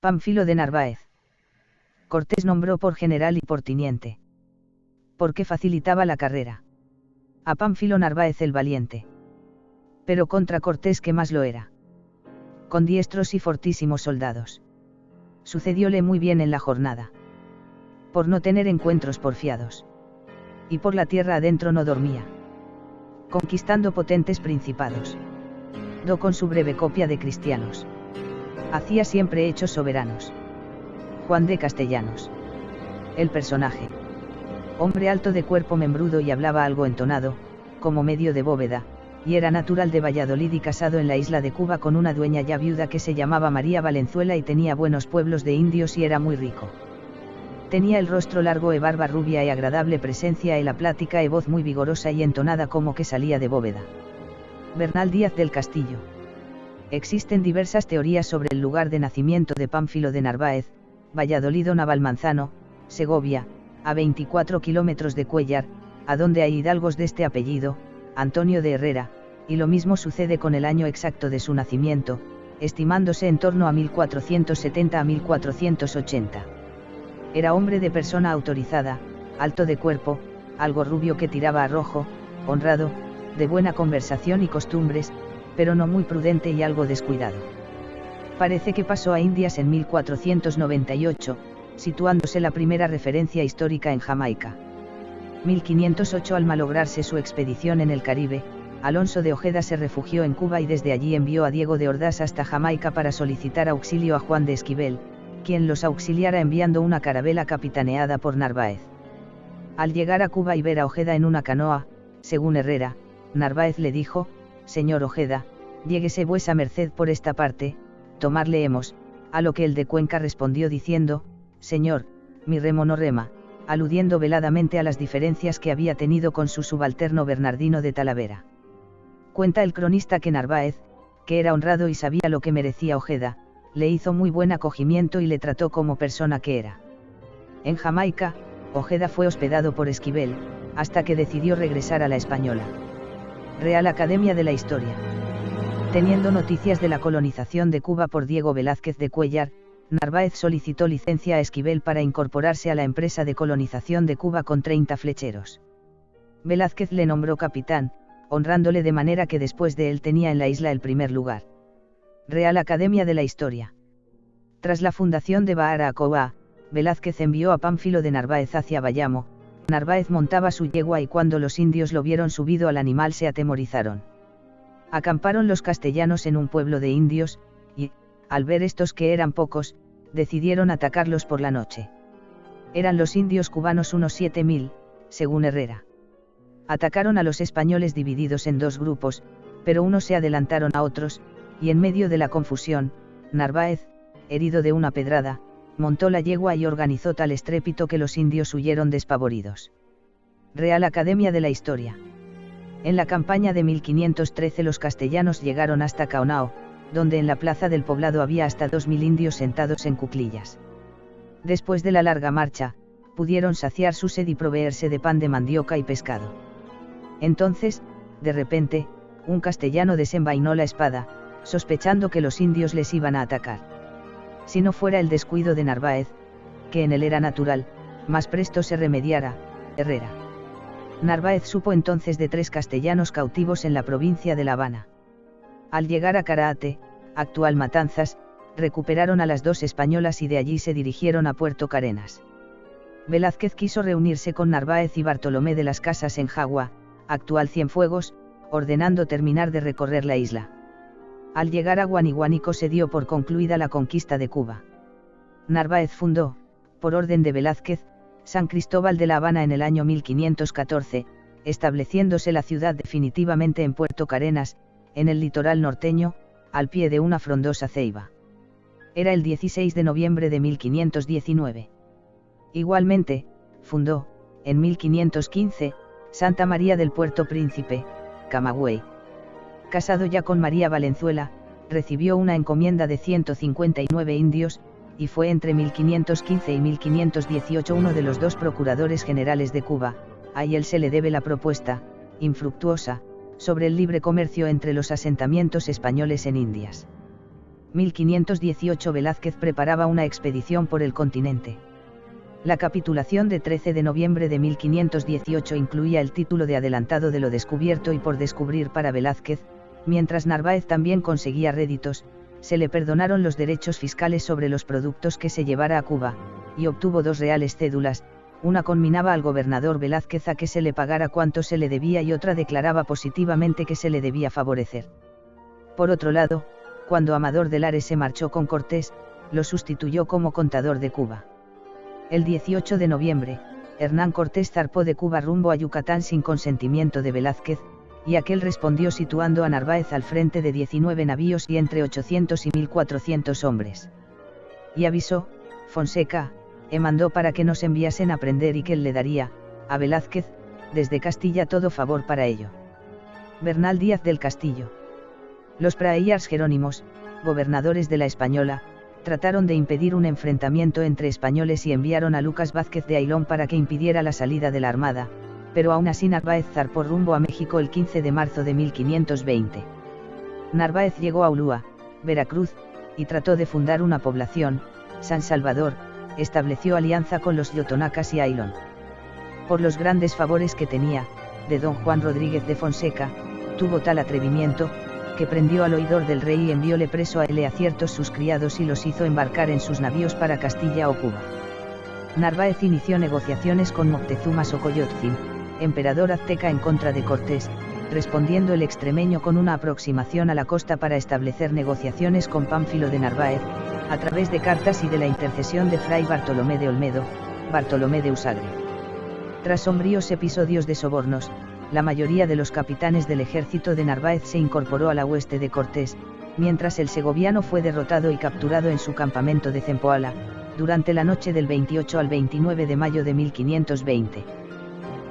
Pánfilo de Narváez. Cortés nombró por general y por teniente. Porque facilitaba la carrera. A Pánfilo Narváez el valiente. Pero contra Cortés que más lo era. Con diestros y fortísimos soldados. Sucedióle muy bien en la jornada. Por no tener encuentros porfiados. Y por la tierra adentro no dormía. Conquistando potentes principados. Do con su breve copia de cristianos. Hacía siempre hechos soberanos. Juan de Castellanos. El personaje. Hombre alto de cuerpo membrudo y hablaba algo entonado, como medio de bóveda, y era natural de Valladolid y casado en la isla de Cuba con una dueña ya viuda que se llamaba María Valenzuela y tenía buenos pueblos de indios y era muy rico. Tenía el rostro largo e barba rubia e agradable presencia e la plática e voz muy vigorosa y entonada como que salía de bóveda. Bernal Díaz del Castillo. Existen diversas teorías sobre el lugar de nacimiento de Pánfilo de Narváez, Valladolid o Navalmanzano, Segovia, a 24 kilómetros de Cuéllar, a donde hay hidalgos de este apellido, Antonio de Herrera, y lo mismo sucede con el año exacto de su nacimiento, estimándose en torno a 1470 a 1480. Era hombre de persona autorizada, alto de cuerpo, algo rubio que tiraba a rojo, honrado, de buena conversación y costumbres, pero no muy prudente y algo descuidado. Parece que pasó a Indias en 1498, situándose la primera referencia histórica en Jamaica. 1508 al malograrse su expedición en el Caribe, Alonso de Ojeda se refugió en Cuba y desde allí envió a Diego de Ordaz hasta Jamaica para solicitar auxilio a Juan de Esquivel, quien los auxiliara enviando una carabela capitaneada por Narváez. Al llegar a Cuba y ver a Ojeda en una canoa, según Herrera, Narváez le dijo: «Señor Ojeda, lléguese vuesa merced por esta parte, tomarle hemos», a lo que el de Cuenca respondió diciendo: «Señor, mi remo no rema», aludiendo veladamente a las diferencias que había tenido con su subalterno Bernardino de Talavera. Cuenta el cronista que Narváez, que era honrado y sabía lo que merecía Ojeda, le hizo muy buen acogimiento y le trató como persona que era. En Jamaica, Ojeda fue hospedado por Esquivel, hasta que decidió regresar a la Española. Real Academia de la Historia. Teniendo noticias de la colonización de Cuba por Diego Velázquez de Cuéllar, Narváez solicitó licencia a Esquivel para incorporarse a la empresa de colonización de Cuba con 30 flecheros. Velázquez le nombró capitán, honrándole de manera que después de él tenía en la isla el primer lugar. Real Academia de la Historia. Tras la fundación de Baracoa, Velázquez envió a Pánfilo de Narváez hacia Bayamo. Narváez montaba su yegua y cuando los indios lo vieron subido al animal se atemorizaron. Acamparon los castellanos en un pueblo de indios, y, al ver estos que eran pocos, decidieron atacarlos por la noche. Eran los indios cubanos unos 7000, según Herrera. Atacaron a los españoles divididos en dos grupos, pero unos se adelantaron a otros, y en medio de la confusión, Narváez, herido de una pedrada, montó la yegua y organizó tal estrépito que los indios huyeron despavoridos. Real Academia de la Historia. En la campaña de 1513 los castellanos llegaron hasta Caonao, donde en la plaza del poblado había hasta 2000 indios sentados en cuclillas. Después de la larga marcha, pudieron saciar su sed y proveerse de pan de mandioca y pescado. Entonces, de repente, un castellano desenvainó la espada, sospechando que los indios les iban a atacar. Si no fuera el descuido de Narváez, que en él era natural, más presto se remediara, Herrera. Narváez supo entonces de 3 castellanos cautivos en la provincia de La Habana. Al llegar a Caraate, actual Matanzas, recuperaron a las 2 españolas y de allí se dirigieron a Puerto Carenas. Velázquez quiso reunirse con Narváez y Bartolomé de las Casas en Jagua, actual Cienfuegos, ordenando terminar de recorrer la isla. Al llegar a Guaniguánico se dio por concluida la conquista de Cuba. Narváez fundó, por orden de Velázquez, San Cristóbal de La Habana en el año 1514, estableciéndose la ciudad definitivamente en Puerto Carenas, en el litoral norteño, al pie de una frondosa ceiba. Era el 16 de noviembre de 1519. Igualmente, fundó, en 1515, Santa María del Puerto Príncipe, Camagüey. Casado ya con María Valenzuela, recibió una encomienda de 159 indios, y fue entre 1515 y 1518 uno de los 2 procuradores generales de Cuba. A él se le debe la propuesta, infructuosa, sobre el libre comercio entre los asentamientos españoles en Indias. 1518 Velázquez preparaba una expedición por el continente. La capitulación de 13 de noviembre de 1518 incluía el título de adelantado de lo descubierto y por descubrir para Velázquez, mientras Narváez también conseguía réditos, se le perdonaron los derechos fiscales sobre los productos que se llevara a Cuba, y obtuvo 2 reales cédulas, una conminaba al gobernador Velázquez a que se le pagara cuanto se le debía y otra declaraba positivamente que se le debía favorecer. Por otro lado, cuando Amador de Lares se marchó con Cortés, lo sustituyó como contador de Cuba. El 18 de noviembre, Hernán Cortés zarpó de Cuba rumbo a Yucatán sin consentimiento de Velázquez, y aquel respondió situando a Narváez al frente de 19 navíos y entre 800 y 1400 hombres. Y avisó, Fonseca, mandó para que nos enviasen a prender y que él le daría, a Velázquez, desde Castilla todo favor para ello. Bernal Díaz del Castillo. Los praeyars jerónimos, gobernadores de la Española, trataron de impedir un enfrentamiento entre españoles y enviaron a Lucas Vázquez de Ailón para que impidiera la salida de la armada, pero aún así Narváez zarpó rumbo a México el 15 de marzo de 1520. Narváez llegó a Ulúa, Veracruz, y trató de fundar una población, San Salvador, estableció alianza con los yotonacas y Ailón. Por los grandes favores que tenía, de don Juan Rodríguez de Fonseca, tuvo tal atrevimiento, que prendió al oidor del rey y envióle preso a él y a ciertos sus criados y los hizo embarcar en sus navíos para Castilla o Cuba. Narváez inició negociaciones con Moctezuma Xocoyotzin, emperador azteca en contra de Cortés, respondiendo el extremeño con una aproximación a la costa para establecer negociaciones con Pánfilo de Narváez, a través de cartas y de la intercesión de Fray Bartolomé de Olmedo, Bartolomé de Usagre. Tras sombríos episodios de sobornos, la mayoría de los capitanes del ejército de Narváez se incorporó a la hueste de Cortés, mientras el segoviano fue derrotado y capturado en su campamento de Zempoala, durante la noche del 28 al 29 de mayo de 1520.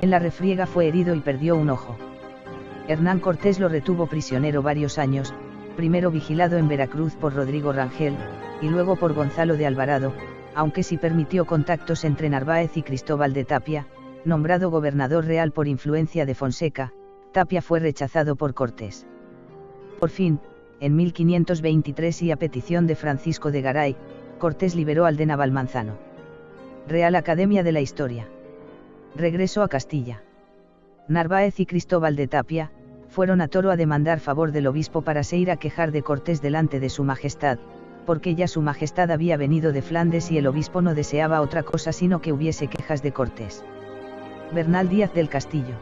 En la refriega fue herido y perdió un ojo. Hernán Cortés lo retuvo prisionero varios años, primero vigilado en Veracruz por Rodrigo Rangel, y luego por Gonzalo de Alvarado, aunque sí permitió contactos entre Narváez y Cristóbal de Tapia, nombrado gobernador real por influencia de Fonseca. Tapia fue rechazado por Cortés. Por fin, en 1523 y a petición de Francisco de Garay, Cortés liberó al de Navalmanzano. Real Academia de la Historia. Regreso a Castilla. Narváez y Cristóbal de Tapia, fueron a Toro a demandar favor del obispo para se ir a quejar de Cortés delante de su majestad, porque ya su majestad había venido de Flandes y el obispo no deseaba otra cosa sino que hubiese quejas de Cortés. Bernal Díaz del Castillo.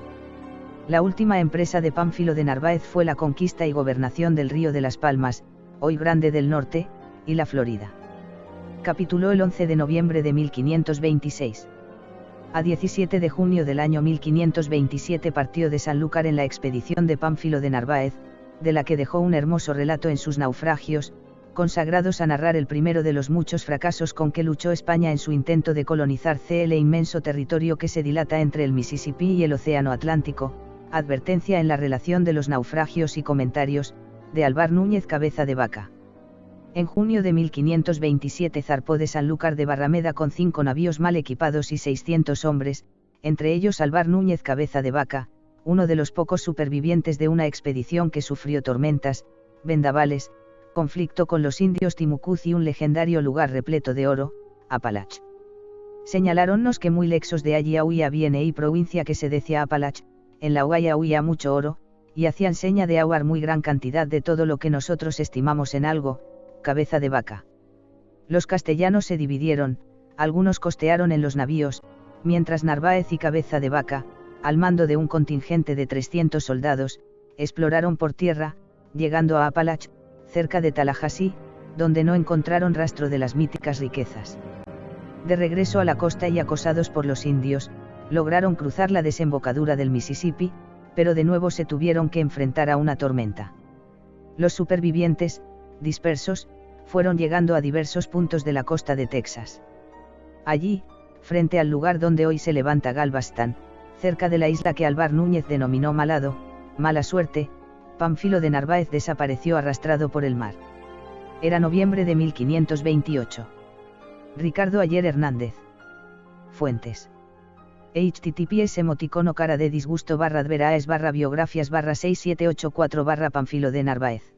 La última empresa de Pánfilo de Narváez fue la conquista y gobernación del Río de las Palmas, hoy Grande del Norte, y la Florida. Capituló el 11 de noviembre de 1526. A 17 de junio del año 1527 partió de Sanlúcar en la expedición de Pánfilo de Narváez, de la que dejó un hermoso relato en sus naufragios, consagrados a narrar el primero de los muchos fracasos con que luchó España en su intento de colonizar el inmenso territorio que se dilata entre el Mississippi y el Océano Atlántico. Advertencia en la relación de los naufragios y comentarios, de Álvar Núñez Cabeza de Vaca. En junio de 1527 zarpó de Sanlúcar de Barrameda con 5 navíos mal equipados y 600 hombres, entre ellos Álvar Núñez Cabeza de Vaca, uno de los pocos supervivientes de una expedición que sufrió tormentas, vendavales, conflicto con los indios Timucuz y un legendario lugar repleto de oro, Apalach. Señaláronnos que muy lexos de allí huía viene y provincia que se decía Apalach, en la huaya huía mucho oro, y hacían seña de aguar muy gran cantidad de todo lo que nosotros estimamos en algo, Cabeza de Vaca. Los castellanos se dividieron, algunos costearon en los navíos, mientras Narváez y Cabeza de Vaca, al mando de un contingente de 300 soldados, exploraron por tierra, llegando a Apalach, cerca de Tallahassee, donde no encontraron rastro de las míticas riquezas. De regreso a la costa y acosados por los indios, lograron cruzar la desembocadura del Mississippi, pero de nuevo se tuvieron que enfrentar a una tormenta. Los supervivientes, dispersos, fueron llegando a diversos puntos de la costa de Texas. Allí, frente al lugar donde hoy se levanta Galveston, cerca de la isla que Álvar Núñez denominó Malado, mala suerte, Pánfilo de Narváez desapareció arrastrado por el mar. Era noviembre de 1528. Ricardo Ayer Hernández. Fuentes. https emoticono cara de disgusto /adveraes /biografías /6784 Pánfilo de Narváez.